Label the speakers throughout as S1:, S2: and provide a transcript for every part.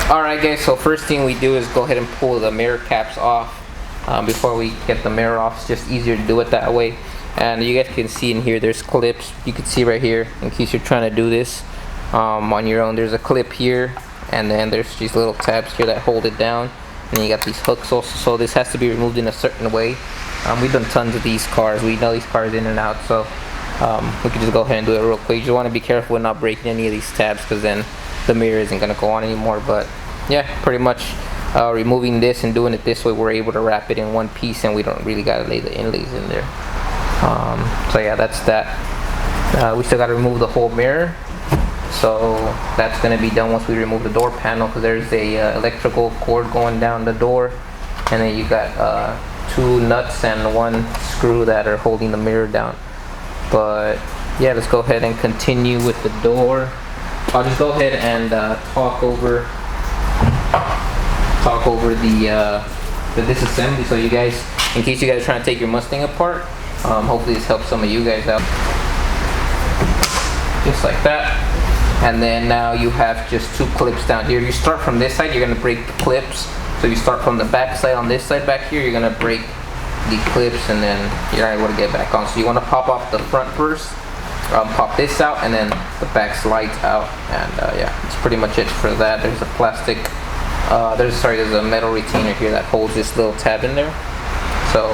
S1: Alright guys, so first thing we do is go ahead and pull the mirror caps off before we get the mirror off. It's just easier to do it that way. And you guys can see in here there's clips. You can see right here in case you're trying to do this on your own. There's a clip here, and then there's these little tabs here that hold it down, and then you got these hooks also. So this has to be removed in a certain way. We've done tons of these cars. We know these cars in and out, so we can just go ahead and do it real quick. You just want to be careful with not breaking any of these tabs, because then the mirror isn't going to go on anymore. But yeah, pretty much removing this and doing it this way, we're able to wrap it in one piece, and we don't really got to lay the inlays in there. So yeah, that's that. We still got to remove the whole mirror, so that's going to be done once we remove the door panel, because there's a electrical cord going down the door, and then you got 2 nuts and 1 screw that are holding the mirror down. But yeah, let's go ahead and continue with the door. I'll just go ahead and talk over the disassembly, so you guys, in case you guys are trying to take your Mustang apart, hopefully this helps some of you guys out. Just like that. And then now you have just 2 clips down here. You start from this side, you're going to break the clips. So you start from the back side on this side back here, you're going to break the clips, and then you're not able to get back on. So you want to pop off the front first, pop this out, and then the back slides out. And yeah, that's pretty much it for that. There's a plastic, there's a metal retainer here that holds this little tab in there. So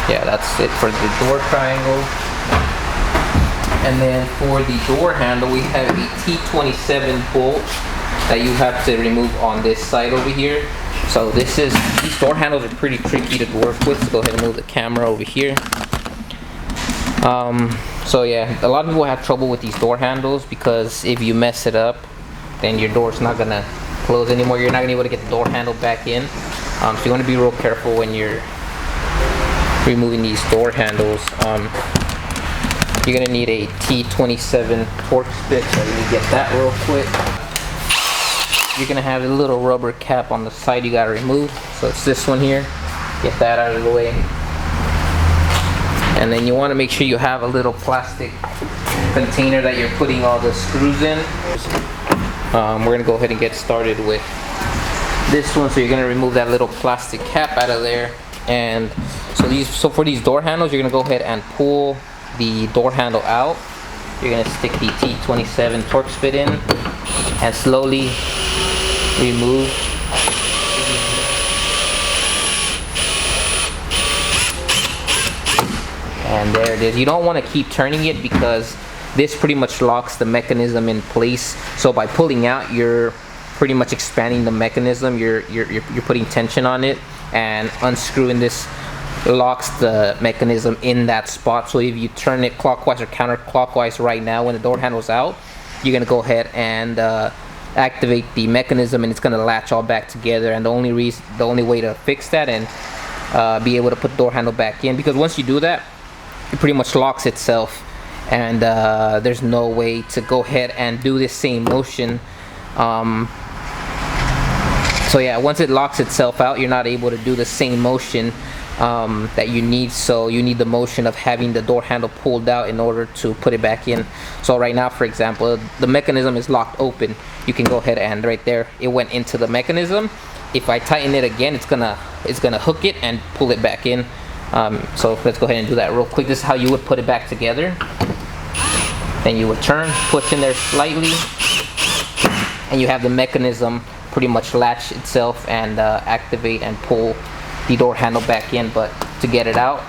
S1: yeah, that's it for the door triangle. And then for the door handle, we have a T27 bolt that you have to remove on this side over here. So these door handles are pretty tricky to work with. So go ahead and move the camera over here. So yeah, a lot of people have trouble with these door handles, because if you mess it up, then your door's not gonna close anymore. You're not gonna be able to get the door handle back in. So you want to be real careful when you're removing these door handles. You're gonna need a T27 torque stick, so you need to get that real quick. You're gonna have a little rubber cap on the side you gotta remove, so it's this one here. Get that out of the way. And then you want to make sure you have a little plastic container that you're putting all the screws in. We're gonna go ahead and get started with this one. So you're gonna remove that little plastic cap out of there. And so for these door handles, you're gonna go ahead and pull the door handle out. You're gonna stick the T27 torque spit in and slowly remove. And there it is. You don't want to keep turning it, because this pretty much locks the mechanism in place. So by pulling out, you're pretty much expanding the mechanism. You're putting tension on it, and unscrewing this locks the mechanism in that spot. So if you turn it clockwise or counterclockwise right now when the door handle's out, you're gonna go ahead and activate the mechanism, and it's gonna latch all back together. And the only way to fix that and be able to put the door handle back in, because once you do that, it pretty much locks itself, and there's no way to go ahead and do this same motion. So yeah, once it locks itself out, you're not able to do the same motion that you need. So you need the motion of having the door handle pulled out in order to put it back in. So right now, for example, the mechanism is locked open. You can go ahead and right there, it went into the mechanism. If I tighten it again, it's gonna hook it and pull it back in. So let's go ahead and do that real quick. This is how you would put it back together. Then you would turn, push in there slightly, and you have the mechanism pretty much latch itself and activate and pull the door handle back in. But to get it out,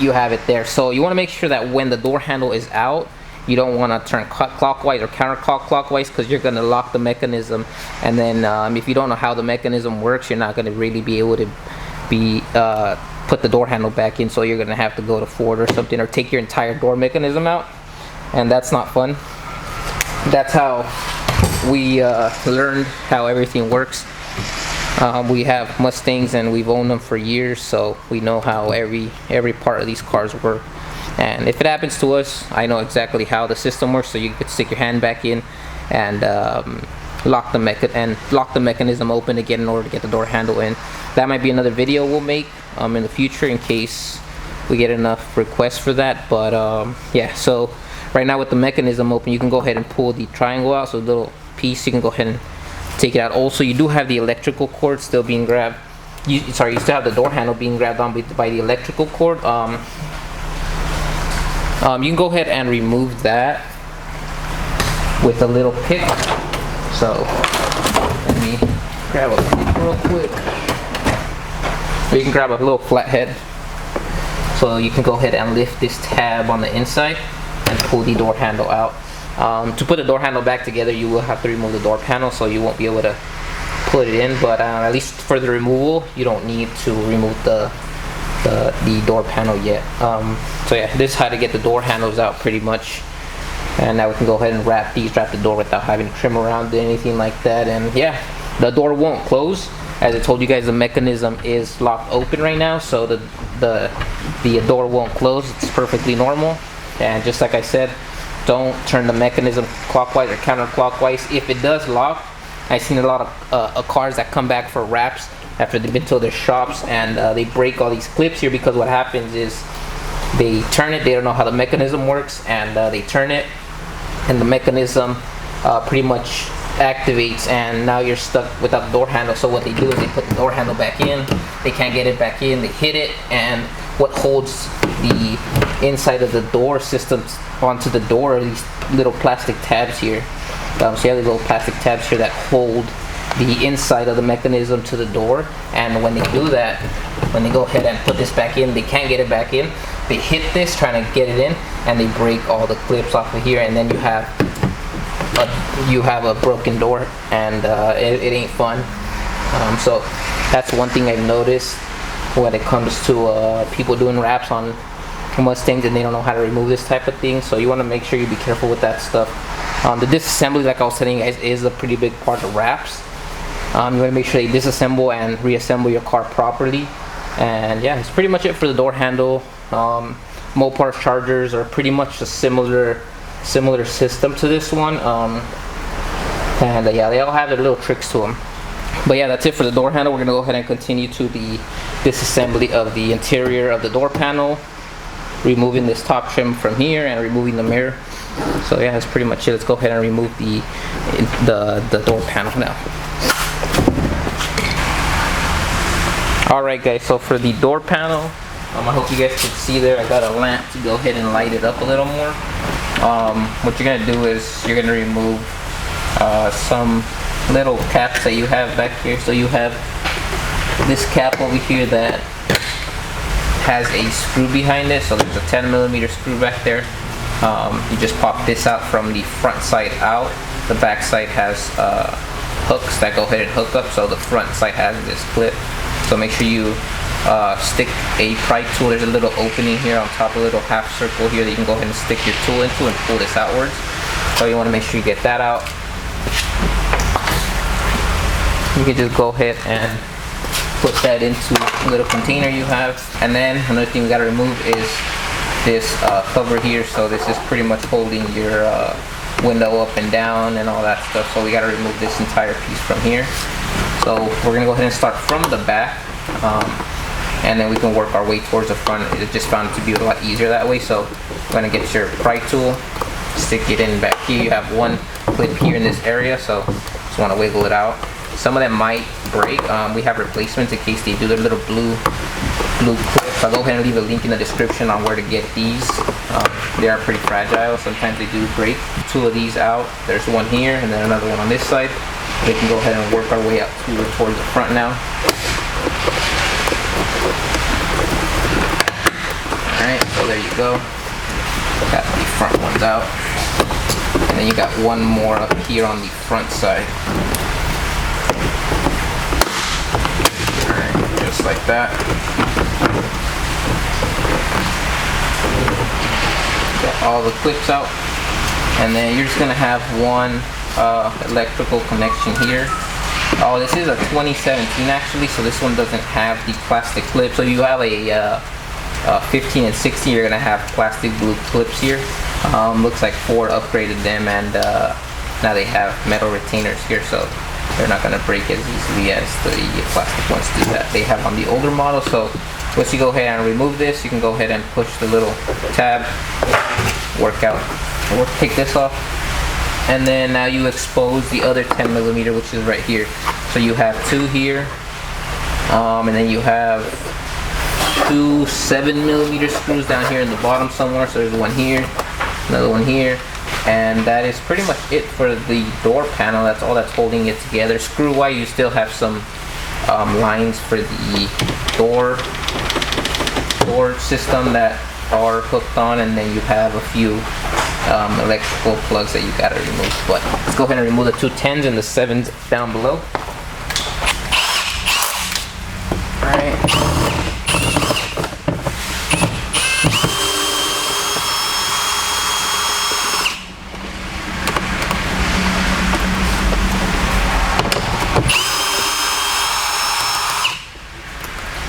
S1: you have it there. So you want to make sure that when the door handle is out, you don't want to turn clockwise or counterclockwise, because you're going to lock the mechanism. And then if you don't know how the mechanism works, you're not going to really be able to put the door handle back in. So you're going to have to go to Ford or something, or take your entire door mechanism out, and that's not fun. That's how we learned how everything works. We have Mustangs and we've owned them for years, so we know how every part of these cars work. And if it happens to us, I know exactly how the system works. So you could stick your hand back in and lock the mechanism open again in order to get the door handle in. That might be another video we'll make in the future in case we get enough requests for that. But yeah, so right now with the mechanism open, you can go ahead and pull the triangle out, so the little piece, you can go ahead and take it out. Also, you do have the electrical cord still being grabbed. You still have the door handle being grabbed on by the electrical cord. You can go ahead and remove that with a little pick. So let me grab a pick real quick. Or you can grab a little flathead. So you can go ahead and lift this tab on the inside and pull the door handle out. To put the door handle back together, you will have to remove the door panel, so you won't be able to put it in. But at least for the removal, you don't need to remove the door panel yet. So yeah, this is how to get the door handles out pretty much. And now we can go ahead and wrap the door without having to trim around it, anything like that. And yeah, the door won't close. As I told you guys, the mechanism is locked open right now, so the door won't close. It's perfectly normal. And just like I said, don't turn the mechanism clockwise or counterclockwise. If it does lock, I've seen a lot of cars that come back for wraps after they've been to their shops, and they break all these clips here, because what happens is they turn it, they don't know how the mechanism works, and they turn it, and the mechanism pretty much activates, and now you're stuck without the door handle. So what they do is they put the door handle back in, they can't get it back in, they hit it, and what holds the inside of the door system onto the door are these little plastic tabs here. So you have these little plastic tabs here that hold the inside of the mechanism to the door, and when they do that, when they go ahead and put this back in, they can't get it back in. They hit this trying to get it in, and they break all the clips off of here, and then you have a broken door, and it ain't fun. So that's one thing I've noticed when it comes to people doing wraps on Mustangs, and they don't know how to remove this type of thing. So you want to make sure you be careful with that stuff. The disassembly, like I was telling you guys, is a pretty big part of wraps. You want to make sure you disassemble and reassemble your car properly. And yeah, it's pretty much it for the door handle. Mopar chargers are pretty much a similar system to this one. And yeah, they all have their little tricks to them. But yeah, that's it for the door handle. We're gonna go ahead and continue to the disassembly of the interior of the door panel, removing this top trim from here and removing the mirror. So yeah, that's pretty much it. Let's go ahead and remove the door panel now. Alright guys, so for the door panel, I hope you guys can see there, I got a lamp to go ahead and light it up a little more. What you're going to do is you're going to remove some little caps that you have back here. So you have this cap over here that has a screw behind it. So there's a 10mm screw back there. You just pop this out from the front side out. The back side has hooks that go ahead and hook up, so the front side has this clip. So make sure you stick a pry tool. There's a little opening here on top, a little half circle here that you can go ahead and stick your tool into and pull this outwards. So you want to make sure you get that out. You can just go ahead and put that into a little container you have. And then another thing we got to remove is this cover here. So this is pretty much holding your window up and down and all that stuff. So we got to remove this entire piece from here. So we're going to go ahead and start from the back, and then we can work our way towards the front. It just found it to be a lot easier that way. So you're going to get your pry tool, stick it in back here. You have one clip here in this area, so just want to wiggle it out. Some of them might break. We have replacements in case they do their little blue clips. I'll go ahead and leave a link in the description on where to get these. They are pretty fragile. Sometimes they do break. Two of these out. There's one here and then another one on this side. We can go ahead and work our way up towards the front now. Alright, so there you go. Got the front ones out. And then you got one more up here on the front side. Alright, just like that. Got all the clips out. And then you're just going to have one electrical connection here. Oh, this is a 2017 actually, so this one doesn't have the plastic clip. So you have a 15 and 16, you're gonna have plastic blue clips here. Looks like Ford upgraded them, and now they have metal retainers here, so they're not gonna break as easily as the plastic ones do that they have on the older model. So once you go ahead and remove this, you can go ahead and push the little tab, work out we'll take this off, and then now you expose the other 10mm, which is right here. So you have two here, and then you have two 7mm screws down here in the bottom somewhere. So there's one here, another one here, and that is pretty much it for the door panel. That's all that's holding it together. Screw wise, you still have some lines for the door system that are hooked on, and then you have a few electrical plugs that you gotta remove. But let's go ahead and remove the two 10s and the 7s down below. Alright.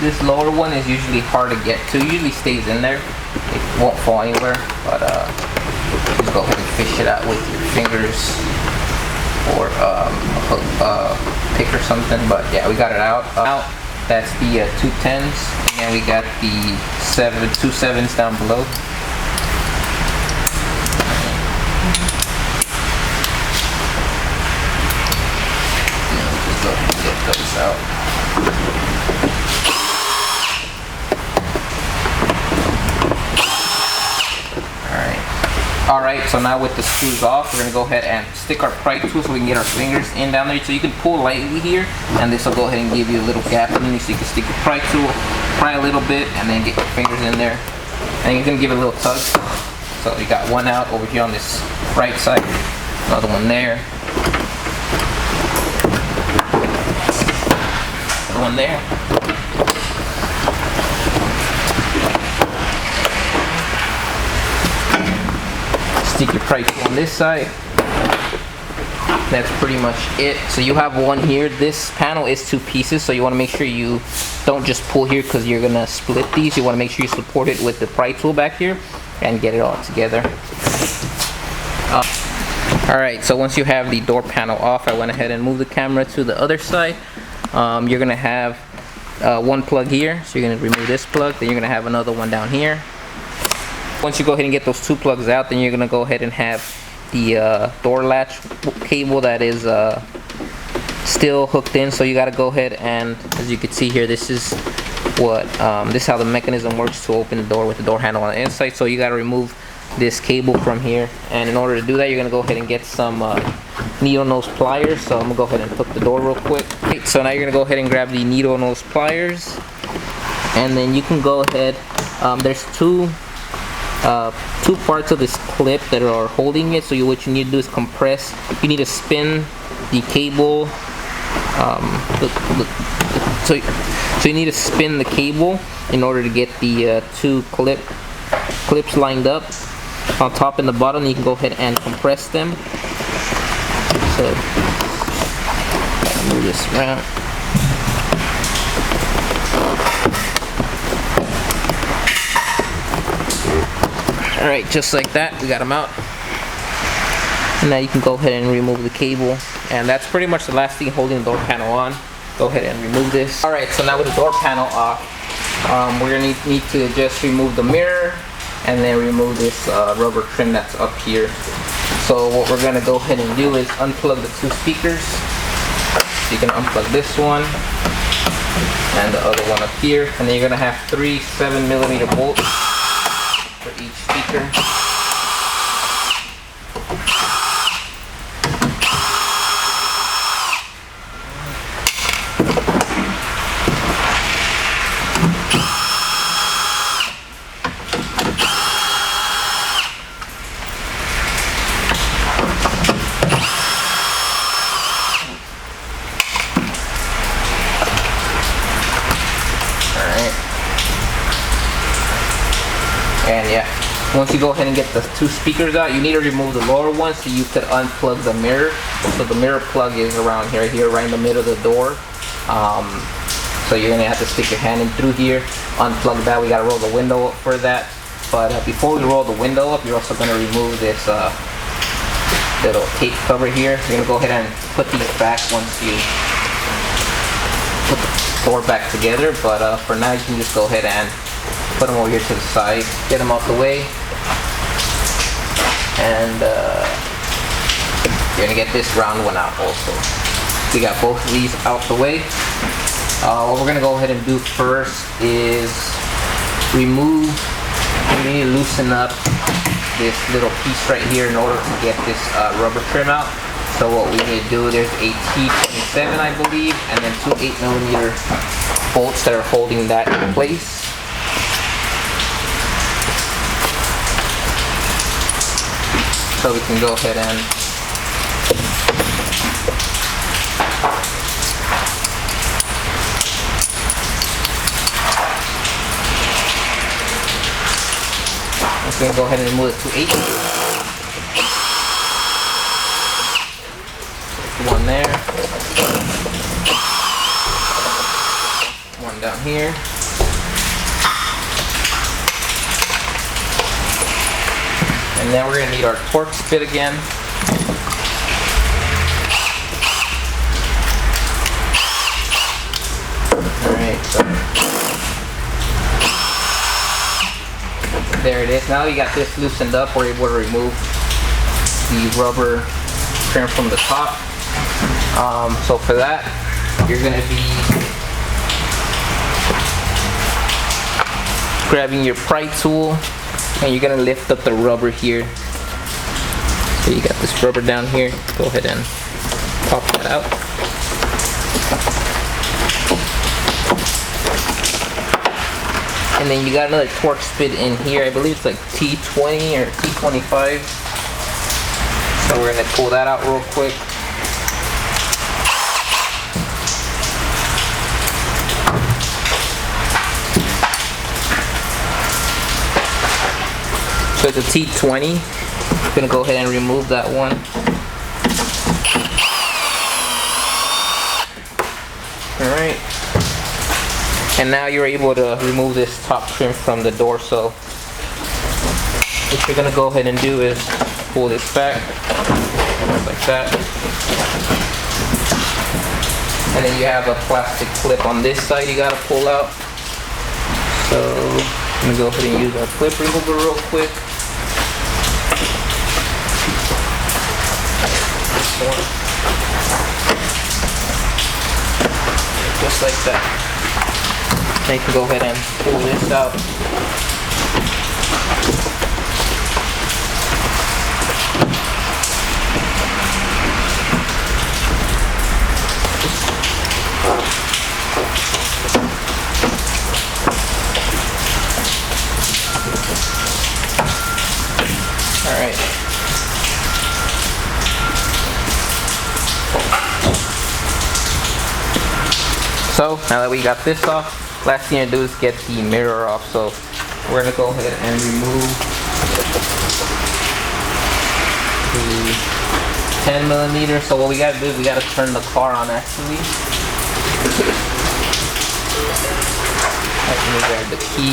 S1: This lower one is usually hard to get to. It usually stays in there. It won't fall anywhere, but just go ahead and fish it out with your fingers or a pick or something. But yeah, we got it out. That's the two 10s, and we got the two 7s down below. Just go ahead and get those out. Alright, so now with the screws off, we're going to go ahead and stick our pry tool so we can get our fingers in down there. So you can pull lightly here, and this will go ahead and give you a little gap in there, so you can stick your pry tool, pry a little bit, and then get your fingers in there. And you can give it a little tug. So you got one out over here on this right side, another one there, another one there. Stick your pry tool on this side. That's pretty much it. So you have one here. This panel is two pieces, so you want to make sure you don't just pull here because you're gonna split these. You want to make sure you support it with the pry tool back here and get it all together. Alright, so once you have the door panel off, I went ahead and moved the camera to the other side. You're gonna have one plug here, so you're gonna remove this plug, then you're gonna have another one down here. Once you go ahead and get those two plugs out, then you're gonna go ahead and have the door latch cable that is still hooked in. So you gotta go ahead and, as you can see here, this is what this is how the mechanism works to open the door with the door handle on the inside. So you gotta remove this cable from here, and in order to do that, you're gonna go ahead and get some needle nose pliers. So I'm gonna go ahead and hook the door real quick. Okay, so now you're gonna go ahead and grab the needle nose pliers, and then you can go ahead. There's two parts of this clip that are holding it. So what you need to do is compress. You need to spin the cable. So you need to spin the cable in order to get the two clips lined up on top and the bottom. You can go ahead and compress them. So move this around. Alright, just like that, we got them out. And now you can go ahead and remove the cable. And that's pretty much the last thing holding the door panel on. Go ahead and remove this. Alright, so now with the door panel off, we're going to need to just remove the mirror and then remove this rubber trim that's up here. So what we're going to go ahead and do is unplug the two speakers. So you can unplug this one and the other one up here. And then you're going to have three 7mm bolts for each speaker. And yeah, once you go ahead and get the two speakers out, you need to remove the lower one so you could unplug the mirror. So the mirror plug is around here, right in the middle of the door. So you're gonna have to stick your hand in through here, unplug that. We gotta roll the window up for that. But before we roll the window up, you're also gonna remove this little tape cover here. You're gonna go ahead and put these back once you put the door back together. But for now, you can just go ahead and put them over here to the side, get them out the way, and you're gonna get this round one out also. We got both of these out the way. What we're gonna go ahead and do first is remove. We need to loosen up this little piece right here in order to get this rubber trim out. So what we need to do, there's a T27 I believe, and then two 8mm bolts that are holding that in place. So we can go ahead and go ahead and remove the 2/8. One there. One down here. And then we're going to need our torque spit again. Alright, so there it is. Now we got this loosened up, we're able to remove the rubber trim from the top. So for that, you're going to be grabbing your pry tool and you're going to lift up the rubber here. So you got this rubber down here. Go ahead and pop that out. And then you got another torque spit in here. I believe it's like T20 or T25. So we're going to pull that out real quick. So it's a T20. I'm going to go ahead and remove that one. Alright. And now you're able to remove this top trim from the door. So what you're going to go ahead and do is pull this back like that. And then you have a plastic clip on this side you got to pull out. So I'm going to go ahead and use our clip remover real quick. Just like that. Now you can go ahead and pull this out. All right. So now that we got this off, last thing to do is get the mirror off. So we're gonna go ahead and remove the 10mm. So what we gotta do is we gotta turn the car on actually. Let me grab the key.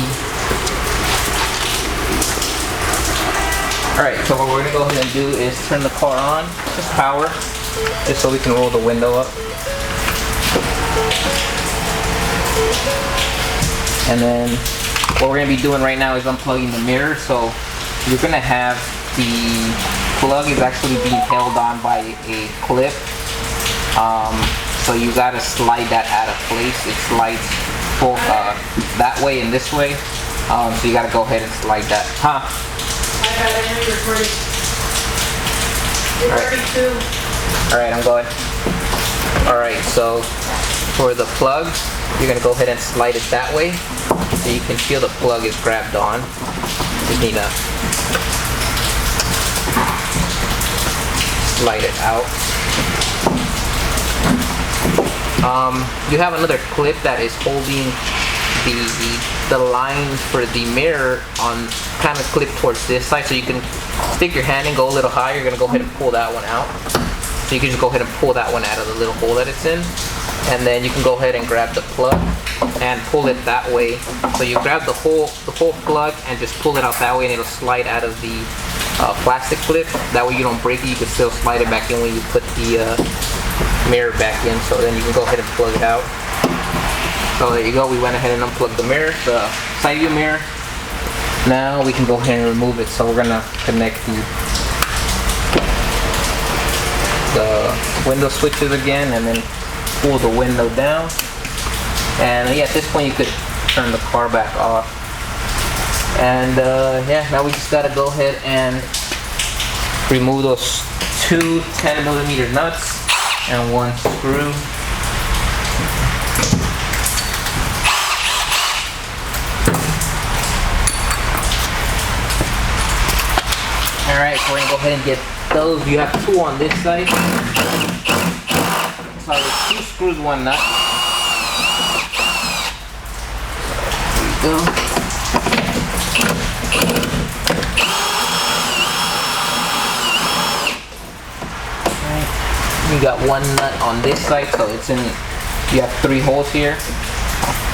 S1: Alright, so what we're gonna go ahead and do is turn the car on, just power, just so we can roll the window up. And then what we're going to be doing right now is unplugging the mirror. So you're going to have the plug is actually being held on by a clip. So you got to slide that out of place. It slides both that way and this way. So you got to go ahead and slide that. Alright, I'm going. Alright, so for the plug, you're going to go ahead and slide it that way. So you can feel the plug is grabbed on. Just need to slide it out. You have another clip that is holding the line for the mirror on, kind of clip towards this side, so you can stick your hand and go a little higher. You're going to go ahead and pull that one out. So you can just go ahead and pull that one out of the little hole that it's in. And then you can go ahead and grab the plug and pull it that way. So you grab the whole plug and just pull it out that way, and it'll slide out of the plastic clip. That way you don't break it. You can still slide it back in when you put the mirror back in. So then you can go ahead and plug it out. So there you go. We went ahead and unplugged the mirror, the side view mirror. Now we can go ahead and remove it. So we're gonna connect the window switches again, and then pull the window down. And yeah, at this point you could turn the car back off. And yeah, now we just gotta go ahead and remove those two 10mm nuts and one screw. Alright, so we're gonna go ahead and get those. You have two on this side. So there's two screws, one nut. There we go. Alright. You got one nut on this side, so it's in, you have three holes here.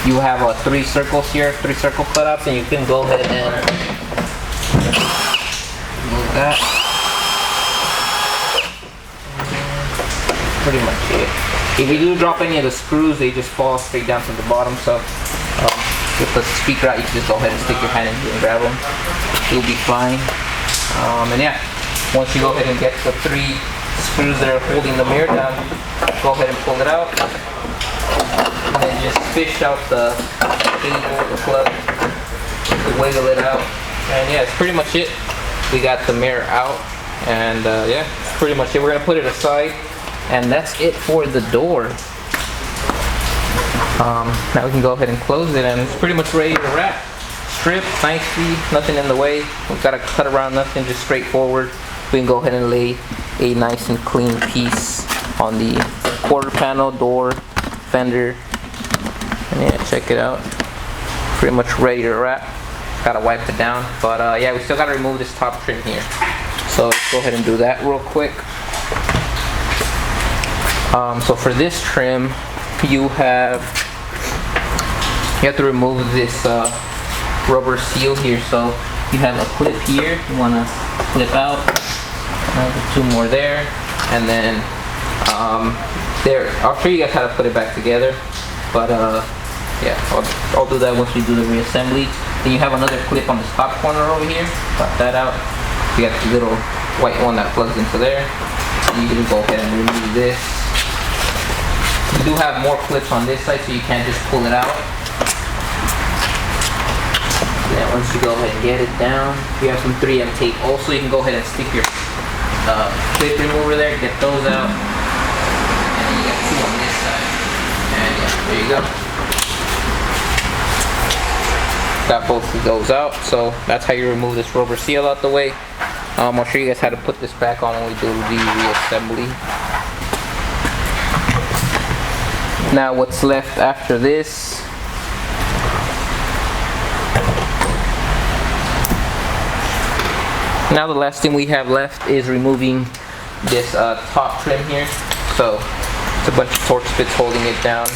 S1: You have three circles here, three circle cutouts, and you can go ahead and that. Pretty much it. If you do drop any of the screws, they just fall straight down to the bottom. So with the speaker out, you can just go ahead and stick your hand in here and grab them. You'll be fine. And yeah, once you go ahead and get the three screws that are holding the mirror down, go ahead and pull it out. And then just fish out the cable, the plug, wiggle it out. And yeah, it's pretty much it. We got the mirror out, and yeah, that's pretty much it. We're gonna put it aside, and that's it for the door. Now we can go ahead and close it, and it's pretty much ready to wrap. Stripped nicely, nothing in the way. We've got to cut around nothing, just straightforward. We can go ahead and lay a nice and clean piece on the quarter panel, door, fender, and yeah, check it out. Pretty much ready to wrap. Gotta wipe it down, but yeah, we still gotta remove this top trim here. So let's go ahead and do that real quick. So for this trim, you have to remove this rubber seal here. So you have a clip here. You wanna clip out. Two more there, and then there. I'll show you guys how to put it back together, but yeah, I'll do that once we do the reassembly. Then you have another clip on this top corner over here. Pop that out. You got the little white one that plugs into there. And you can go ahead and remove this. You do have more clips on this side, so you can't just pull it out. Then once you go ahead and get it down, you have some 3M tape. Also, you can go ahead and stick your clip remover there, get those out. And then you got two on this side. And yeah, there you go. Got both of those out, so that's how you remove this rubber seal out the way. I'll show you guys how to put this back on when we do the reassembly. Now what's left after this, now the last thing we have left is removing this top trim here. So it's a bunch of Torx bits holding it down.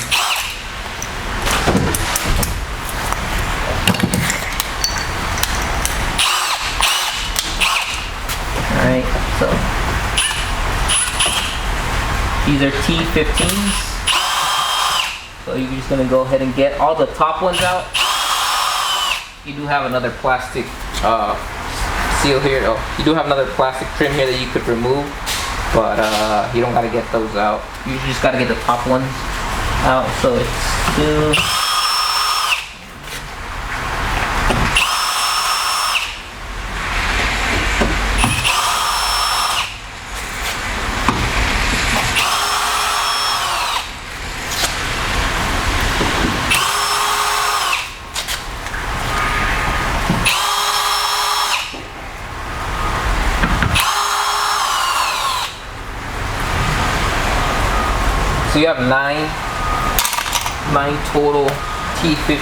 S1: Alright, so these are T15s. So you're just gonna go ahead and get all the top ones out. You do have another plastic seal here. Oh, you do have another plastic trim here that you could remove, but you don't gotta get those out. You just gotta get the top ones out. So it's two. So you have nine total T15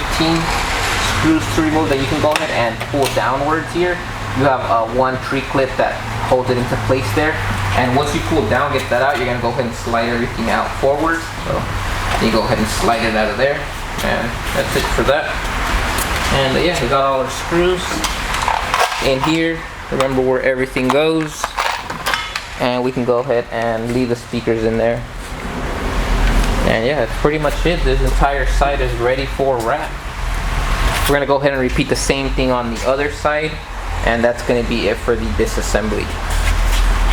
S1: screws to remove that you can go ahead and pull downwards here. You have one tree clip that holds it into place there. And once you pull down, get that out, you're gonna go ahead and slide everything out forward. So you go ahead and slide it out of there. And that's it for that. And yeah, we got all our screws in here. Remember where everything goes. And we can go ahead and leave the speakers in there. And yeah, that's pretty much it. This entire side is ready for wrap. We're gonna go ahead and repeat the same thing on the other side, and that's gonna be it for the disassembly.